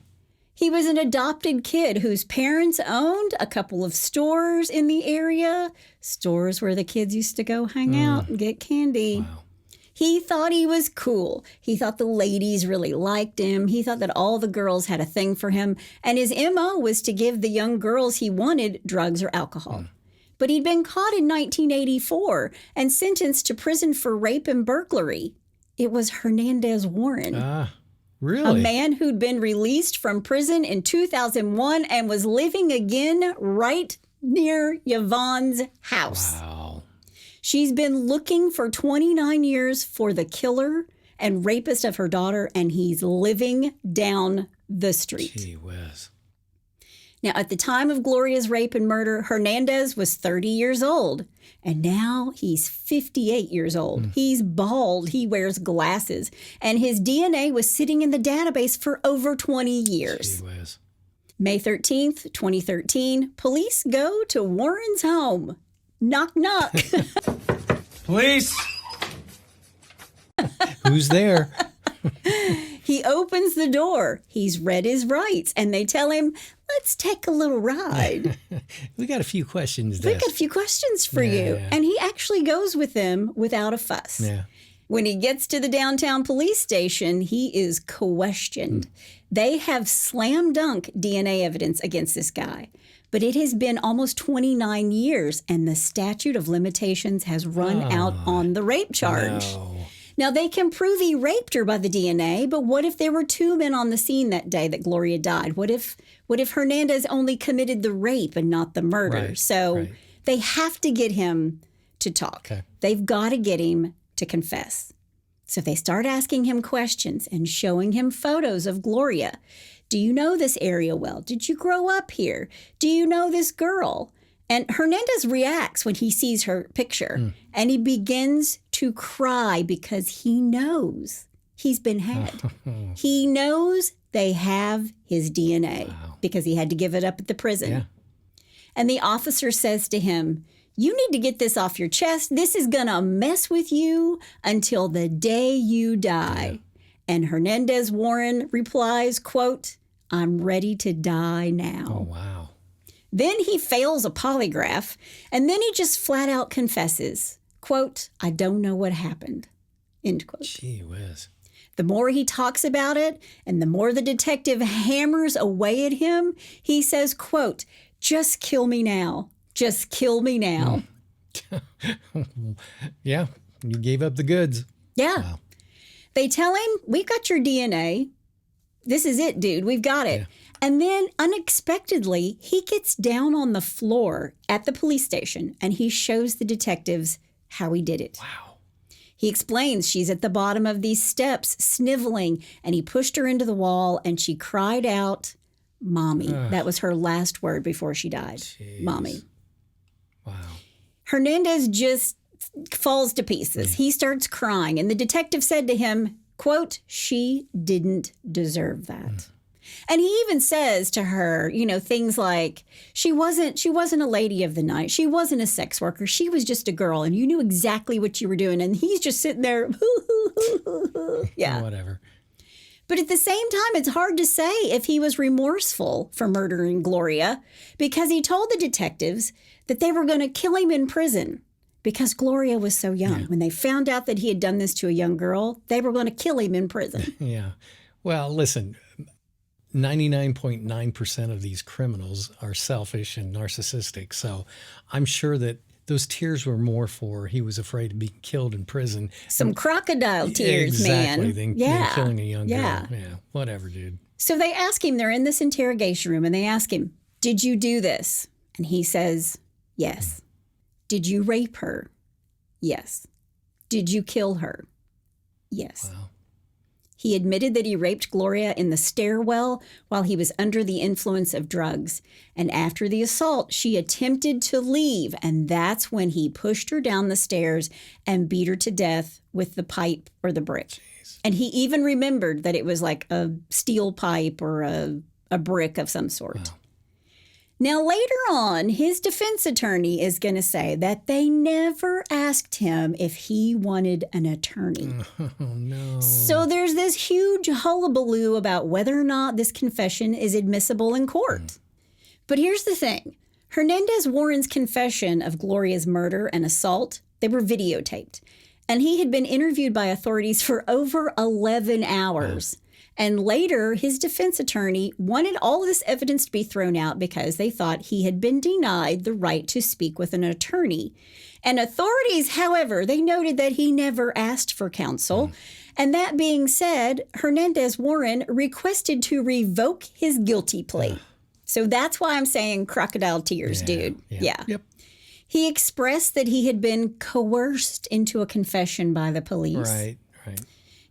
Speaker 1: He was an adopted kid whose parents owned a couple of stores in the area, stores where the kids used to go hang out and get candy. Wow. He thought he was cool. He thought the ladies really liked him. He thought that all the girls had a thing for him. And his MO was to give the young girls he wanted drugs or alcohol. But he'd been caught in 1984 and sentenced to prison for rape and burglary. It was Hernandez Warren.
Speaker 2: Really?
Speaker 1: A man who'd been released from prison in 2001 and was living again right near Yvonne's house.
Speaker 2: Wow.
Speaker 1: She's been looking for 29 years for the killer and rapist of her daughter, and he's living down the street.
Speaker 2: Gee whiz.
Speaker 1: Now, at the time of Gloria's rape and murder, Hernandez was 30 years old, and now he's 58 years old. He's bald, he wears glasses, and his DNA was sitting in the database for over 20 years.
Speaker 2: Gee whiz.
Speaker 1: May 13th, 2013, police go to Warren's home. Knock, knock.
Speaker 3: Police!
Speaker 2: Who's there?
Speaker 1: He opens the door. He's read his rights, and they tell him, let's take a little ride.
Speaker 2: We got a few questions.
Speaker 1: We got a few questions for you.
Speaker 2: Yeah.
Speaker 1: And he actually goes with them without a fuss.
Speaker 2: Yeah.
Speaker 1: When he gets to the downtown police station, he is questioned. They have slam dunk DNA evidence against this guy. But it has been almost 29 years, and the statute of limitations has run out on the rape charge.
Speaker 2: No.
Speaker 1: Now, they can prove he raped her by the DNA, but what if there were two men on the scene that day that Gloria died? What if Hernandez only committed the rape and not the murder?
Speaker 2: Right,
Speaker 1: So
Speaker 2: right.
Speaker 1: they have to get him to talk.
Speaker 2: Okay.
Speaker 1: They've got to get him to confess. So they start asking him questions and showing him photos of Gloria. Do you know this area well? Did you grow up here? Do you know this girl? And Hernandez reacts when he sees her picture, and he begins to cry because he knows he's been had. He knows they have his DNA because he had to give it up at the prison.
Speaker 2: Yeah.
Speaker 1: And the officer says to him, you need to get this off your chest. This is going to mess with you until the day you die. And Hernandez Warren replies, quote, I'm ready to die now.
Speaker 2: Oh, wow.
Speaker 1: Then he fails a polygraph, and then he just flat out confesses, quote, I don't know what happened, end quote.
Speaker 2: Gee whiz.
Speaker 1: The more he talks about it, and the more the detective hammers away at him, he says, quote, just kill me now. Just kill me now.
Speaker 2: Yeah, you gave up the goods.
Speaker 1: Yeah.
Speaker 2: Wow.
Speaker 1: They tell him, we've got your DNA. This is it, dude. We've got it.
Speaker 2: Yeah.
Speaker 1: And then unexpectedly, he gets down on the floor at the police station and he shows the detectives how he did it.
Speaker 2: Wow.
Speaker 1: He explains she's at the bottom of these steps, sniveling, and he pushed her into the wall and she cried out, Mommy. That was her last word before she died.
Speaker 2: Jeez.
Speaker 1: Mommy.
Speaker 2: Wow.
Speaker 1: Hernandez just falls to pieces. He starts crying, and the detective said to him, quote, she didn't deserve that. And he even says to her, you know, things like, she wasn't a lady of the night. She wasn't a sex worker. She was just a girl, and you knew exactly what you were doing. And he's just sitting there, yeah.
Speaker 2: Whatever.
Speaker 1: But at the same time, it's hard to say if he was remorseful for murdering Gloria, because he told the detectives that they were going to kill him in prison because Gloria was so young.
Speaker 2: Yeah.
Speaker 1: When they found out that he had done this to a young girl, they were going to kill him in prison.
Speaker 2: Yeah. Well, listen, 99.9% of these criminals are selfish and narcissistic. So I'm sure that those tears were more for he was afraid of being killed in prison.
Speaker 1: Some crocodile tears,
Speaker 2: exactly,
Speaker 1: man.
Speaker 2: Than
Speaker 1: Yeah.
Speaker 2: killing a young
Speaker 1: Yeah.
Speaker 2: girl. Yeah. Whatever, dude.
Speaker 1: So they ask him, they're in this interrogation room, and they ask him, did you do this? And he says, yes. Did you rape her? Yes. Did you kill her? Yes.
Speaker 2: Wow.
Speaker 1: He admitted that he raped Gloria in the stairwell while he was under the influence of drugs. And after the assault, she attempted to leave. And that's when he pushed her down the stairs and beat her to death with the pipe or the brick.
Speaker 2: Jeez.
Speaker 1: And he even remembered that it was like a steel pipe or a brick of some sort.
Speaker 2: Wow.
Speaker 1: Now, later on, his defense attorney is going to say that they never asked him if he wanted an attorney.
Speaker 2: Oh, no.
Speaker 1: So there's this huge hullabaloo about whether or not this confession is admissible in court. But here's the thing. Hernandez Warren's confession of Gloria's murder and assault, they were videotaped. And he had been interviewed by authorities for over 11 hours. And later, his defense attorney wanted all of this evidence to be thrown out because they thought he had been denied the right to speak with an attorney. And authorities, however, they noted that he never asked for counsel. And that being said, Hernandez Warren requested to revoke his guilty plea. So that's why I'm saying crocodile tears, dude. Yeah.
Speaker 2: Yep.
Speaker 1: He expressed that he had been coerced into a confession by the police.
Speaker 2: Right, right.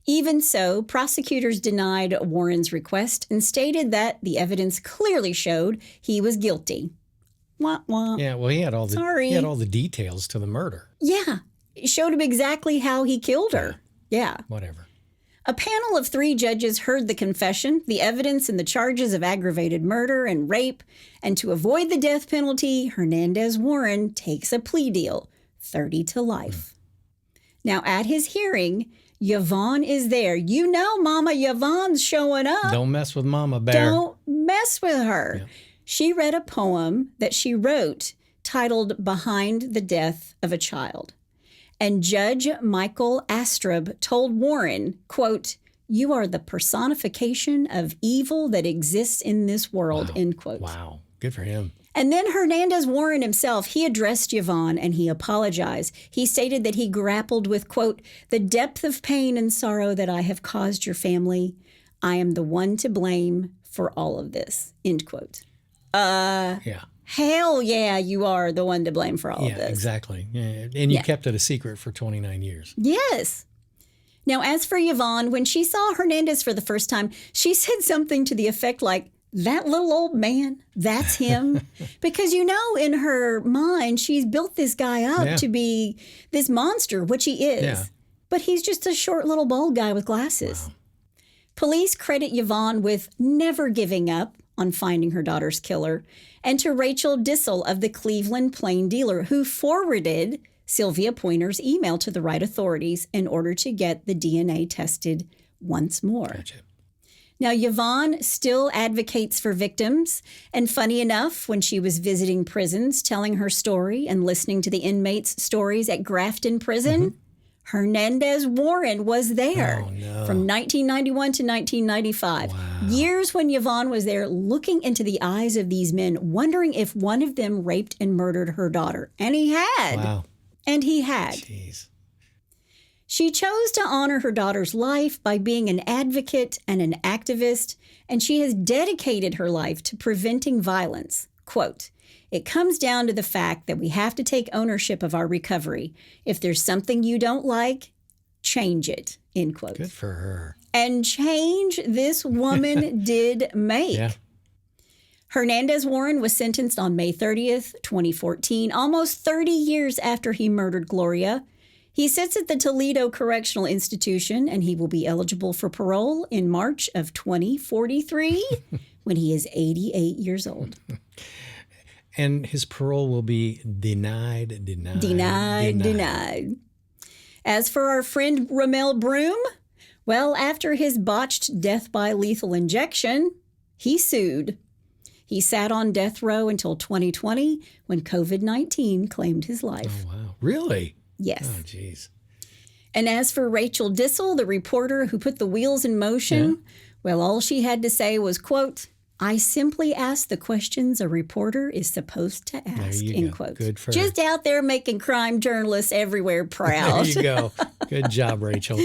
Speaker 1: Even so, prosecutors denied Warren's request and stated that the evidence clearly showed he was guilty. Wah, wah.
Speaker 2: Yeah, well, he had all the details to the murder.
Speaker 1: Yeah, it showed him exactly how he killed her. Yeah.
Speaker 2: Whatever.
Speaker 1: A panel of 3 judges heard the confession, the evidence, and the charges of aggravated murder and rape. And to avoid the death penalty, Hernandez Warren takes a plea deal, 30 to life. Now, at his hearing, Yvonne is there. You know, Mama Yvonne's showing up.
Speaker 2: Don't mess with Mama Bear.
Speaker 1: Don't mess with her.
Speaker 2: Yeah.
Speaker 1: She read a poem that she wrote titled Behind the Death of a Child. And Judge Michael Astrup told Warren, quote, "You are the personification of evil that exists in this world," end quote.
Speaker 2: Wow. Good for him.
Speaker 1: And then Hernandez Warren himself, he addressed Yvonne and he apologized. He stated that he grappled with, quote, "the depth of pain and sorrow that I have caused your family. I am the one to blame for all of this," end quote.
Speaker 2: Yeah.
Speaker 1: Hell yeah, you are the one to blame for all of this.
Speaker 2: Exactly. Yeah. And you kept it a secret for 29 years.
Speaker 1: Yes. Now, as for Yvonne, when she saw Hernandez for the first time, she said something to the effect like, "That little old man, that's him." Because, you know, in her mind, she's built this guy up to be this monster, which he is.
Speaker 2: Yeah.
Speaker 1: But he's just a short little bald guy with glasses.
Speaker 2: Wow.
Speaker 1: Police credit Yvonne with never giving up on finding her daughter's killer, and to Rachel Dissel of the Cleveland Plain Dealer, who forwarded Sylvia Pointer's email to the right authorities in order to get the DNA tested once more.
Speaker 2: Gotcha.
Speaker 1: Now, Yvonne still advocates for victims, and funny enough, when she was visiting prisons, telling her story and listening to the inmates' stories at Grafton Prison, Hernandez Warren was there from 1991 to 1995.
Speaker 2: Wow.
Speaker 1: Years when Yvonne was there looking into the eyes of these men, wondering if one of them raped and murdered her daughter. And he had.
Speaker 2: Wow.
Speaker 1: And he had.
Speaker 2: Jeez.
Speaker 1: She chose to honor her daughter's life by being an advocate and an activist, and she has dedicated her life to preventing violence. Quote, "It comes down to the fact that we have to take ownership of our recovery. If there's something you don't like, change it," end quote.
Speaker 2: Good for her.
Speaker 1: And change this woman did make.
Speaker 2: Yeah.
Speaker 1: Hernandez Warren was sentenced on May 30th, 2014, almost 30 years after he murdered Gloria. He sits at the Toledo Correctional Institution, and he will be eligible for parole in March of 2043 when he is 88 years old.
Speaker 2: And his parole will be denied.
Speaker 1: As for our friend Ramel Broom, well, after his botched death by lethal injection, he sued. He sat on death row until 2020 when COVID-19 claimed his life.
Speaker 2: Oh, wow. Really?
Speaker 1: Yes.
Speaker 2: Oh, jeez.
Speaker 1: And as for Rachel Dissel, the reporter who put the wheels in motion, well, all she had to say was, quote, "I simply asked the questions a reporter is supposed to ask," end quote.
Speaker 2: Good for
Speaker 1: Just
Speaker 2: her.
Speaker 1: out there making crime journalists everywhere proud.
Speaker 2: There you go. Good job, Rachel.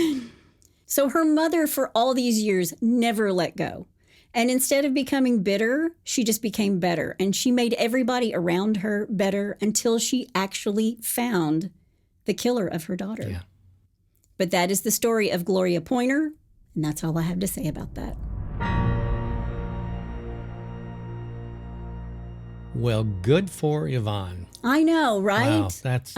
Speaker 1: So her mother, for all these years, never let go. And instead of becoming bitter, she just became better. And she made everybody around her better until she actually found the killer of her daughter.
Speaker 2: Yeah.
Speaker 1: But that is the story of Gloria Pointer. And that's all I have to say about that.
Speaker 2: Well, good for Yvonne.
Speaker 1: I know, right?
Speaker 2: Wow,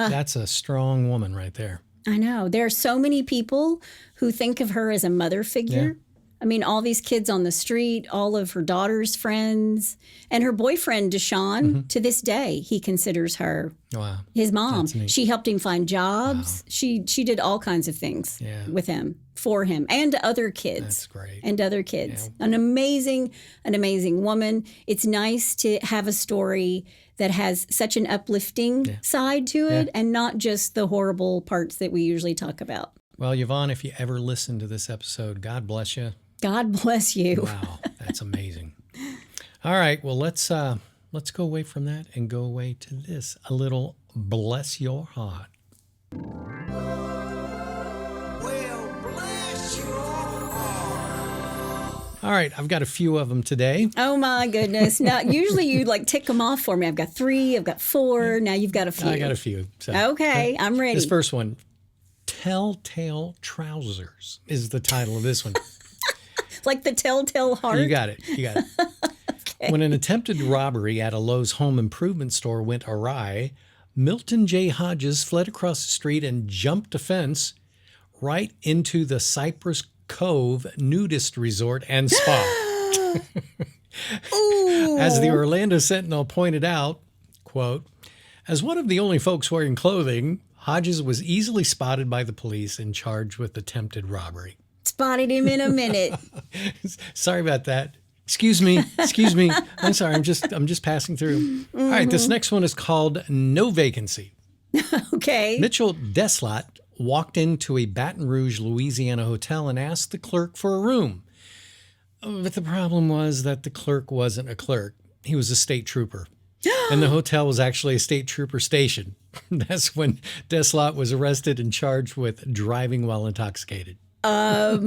Speaker 2: that's a strong woman right there.
Speaker 1: I know. There are so many people who think of her as a mother figure. I mean, all these kids on the street, all of her daughter's friends, and her boyfriend, Deshaun, to this day, he considers her
Speaker 2: Wow.
Speaker 1: his mom.
Speaker 2: That's neat.
Speaker 1: She helped him find jobs. She did all kinds of things with him, for him, and other kids.
Speaker 2: That's great.
Speaker 1: And other kids.
Speaker 2: Yeah.
Speaker 1: An amazing woman. It's nice to have a story that has such an uplifting side to it and not just the horrible parts that we usually talk about.
Speaker 2: Well, Yvonne, if you ever listen to this episode, God bless you.
Speaker 1: God bless you.
Speaker 2: Wow, that's amazing. All right, well, let's go away from that and go away to this, a little Bless Your Heart.
Speaker 5: Well, bless your heart.
Speaker 2: All right, I've got a few of them today.
Speaker 1: Oh my goodness. Now, usually you like tick them off for me. I've got 3, I've got 4. Now you've got a few.
Speaker 2: I got a few. So.
Speaker 1: Okay, I'm ready.
Speaker 2: This first one, Telltale Trousers is the title of this one.
Speaker 1: Like the telltale heart?
Speaker 2: You got it. Okay. When an attempted robbery at a Lowe's home improvement store went awry, Milton J. Hodges fled across the street and jumped a fence right into the Cypress Cove nudist resort and spa. As the Orlando Sentinel pointed out, quote, as one of the only folks wearing clothing, Hodges was easily spotted by the police and charged with attempted robbery.
Speaker 1: Spotted him in a minute.
Speaker 2: Sorry about that. Excuse me. I'm sorry. I'm just passing through. All right. This next one is called No Vacancy.
Speaker 1: Okay.
Speaker 2: Mitchell Deslot walked into a Baton Rouge, Louisiana hotel and asked the clerk for a room. But the problem was that the clerk wasn't a clerk. He was a state trooper. And the hotel was actually a state trooper station. That's when Deslot was arrested and charged with driving while intoxicated.
Speaker 1: What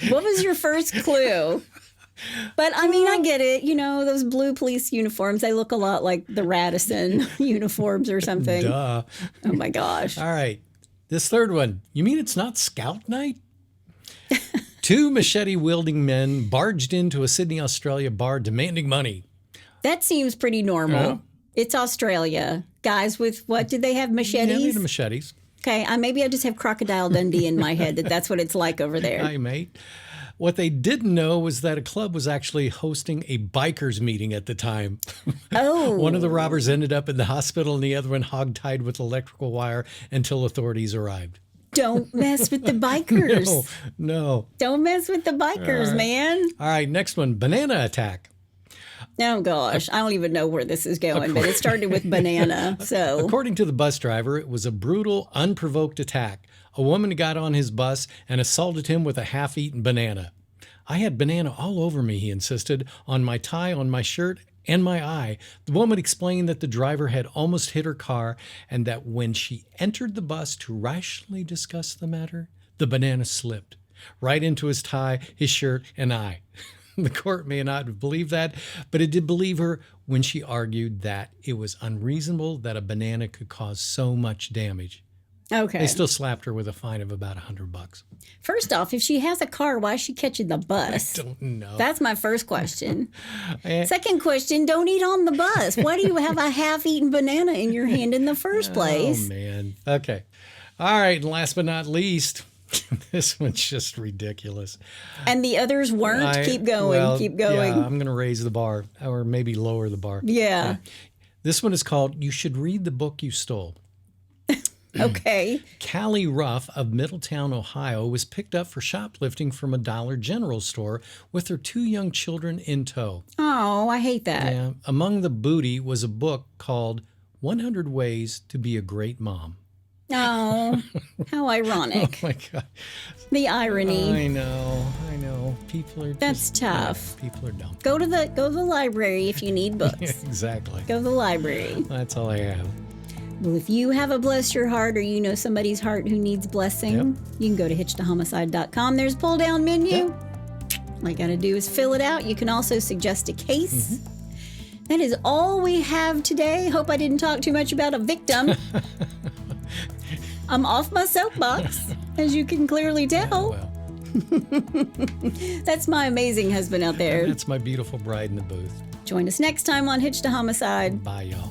Speaker 1: was your first clue? But I mean, I get it. You know, those blue police uniforms, they look a lot like the Radisson uniforms or something.
Speaker 2: Duh.
Speaker 1: Oh my gosh.
Speaker 2: All right. This third one. You mean it's not Scout Night? Two machete-wielding men barged into a Sydney, Australia bar demanding money.
Speaker 1: That seems pretty normal. It's Australia. Guys with what? Did they have machetes?
Speaker 2: Yeah, they had machetes.
Speaker 1: Okay, maybe I just have Crocodile Dundee in my head that's what it's like over there.
Speaker 2: Hi, mate. What they didn't know was that a club was actually hosting a bikers meeting at the time.
Speaker 1: Oh.
Speaker 2: One of the robbers ended up in the hospital and the other one hogtied with electrical wire until authorities arrived.
Speaker 1: Don't mess with the bikers.
Speaker 2: No.
Speaker 1: Don't mess with the bikers, man.
Speaker 2: All right, next one, banana attack.
Speaker 1: Oh, gosh. I don't even know where this is going, but it started with banana, so.
Speaker 2: According to the bus driver, it was a brutal, unprovoked attack. A woman got on his bus and assaulted him with a half-eaten banana. I had banana all over me, he insisted, on my tie, on my shirt, and my eye. The woman explained that the driver had almost hit her car and that when she entered the bus to rationally discuss the matter, the banana slipped right into his tie, his shirt, and eye. The court may not have believed that, but it did believe her when she argued that it was unreasonable that a banana could cause so much damage.
Speaker 1: Okay.
Speaker 2: They still slapped her with a fine of about $100.
Speaker 1: First off, if she has a car, why is she catching the bus?
Speaker 2: I don't know.
Speaker 1: That's my first question. Second question, don't eat on the bus. Why do you have a half-eaten banana in your hand in the first place?
Speaker 2: Oh, man. Okay. All right. And last but not least, this one's just ridiculous.
Speaker 1: And the others weren't? Keep going.
Speaker 2: Yeah, I'm going to raise the bar or maybe lower the bar.
Speaker 1: Yeah.
Speaker 2: This one is called You Should Read the Book You Stole.
Speaker 1: Okay.
Speaker 2: Callie Ruff of Middletown, Ohio, was picked up for shoplifting from a Dollar General store with her 2 young children in tow.
Speaker 1: Oh, I hate that.
Speaker 2: Yeah. Among the booty was a book called 100 Ways to Be a Great Mom.
Speaker 1: Oh, how ironic.
Speaker 2: Oh, my God.
Speaker 1: The irony.
Speaker 2: I know. People are
Speaker 1: That's
Speaker 2: just,
Speaker 1: tough.
Speaker 2: People are dumb.
Speaker 1: Go to the library if you need books.
Speaker 2: Exactly.
Speaker 1: Go to the library.
Speaker 2: That's all I have.
Speaker 1: Well, if you have a bless your heart or you know somebody's heart who needs blessing, you can go to hitchedtohomicide.com. There's a pull-down menu.
Speaker 2: Yep.
Speaker 1: All you got to do is fill it out. You can also suggest a case. That is all we have today. Hope I didn't talk too much about a victim. I'm off my soapbox, as you can clearly tell.
Speaker 2: Well,
Speaker 1: That's my amazing husband out there.
Speaker 2: that's my beautiful bride in the booth.
Speaker 1: Join us next time on Hitched to Homicide.
Speaker 2: Bye, y'all.